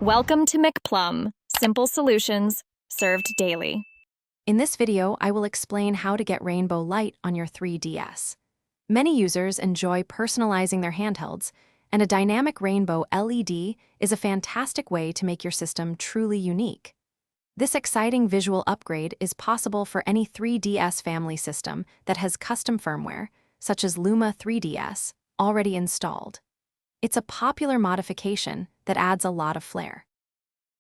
Welcome to McPlum, simple solutions served daily. In this video, I will explain how to get rainbow light on your 3DS. Many users enjoy personalizing their handhelds, and a dynamic rainbow LED is a fantastic way to make your system truly unique. This exciting visual upgrade is possible for any 3DS family system that has custom firmware, such as Luma 3DS, already installed. It's a popular modification that adds a lot of flair.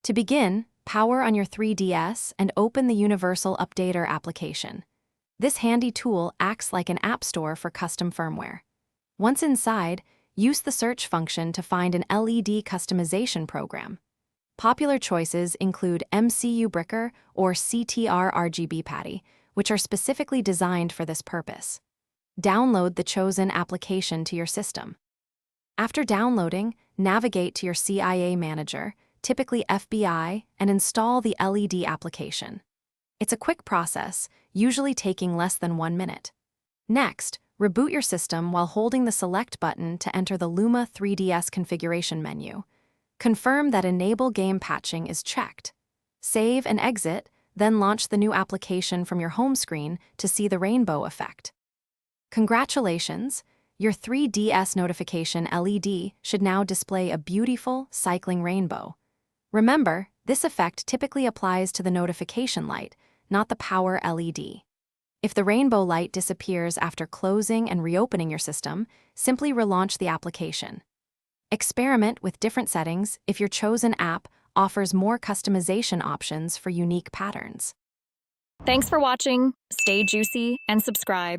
To begin, power on your 3DS and open the Universal Updater application. This handy tool acts like an app store for custom firmware. Once inside, use the search function to find an LED customization program. Popular choices include MCU Bricker or CTR RGB Patty, which are specifically designed for this purpose. Download the chosen application to your system. After downloading, navigate to your CIA Manager, typically FBI, and install the LED application. It's a quick process, usually taking less than 1 minute. Next, reboot your system while holding the Select button to enter the Luma 3DS configuration menu. Confirm that Enable Game Patching is checked. Save and exit, then launch the new application from your home screen to see the rainbow effect. Congratulations! Your 3DS notification LED should now display a beautiful, cycling rainbow. Remember, this effect typically applies to the notification light, not the power LED. If the rainbow light disappears after closing and reopening your system, simply relaunch the application. Experiment with different settings if your chosen app offers more customization options for unique patterns. Thanks for watching. Stay juicy and subscribe.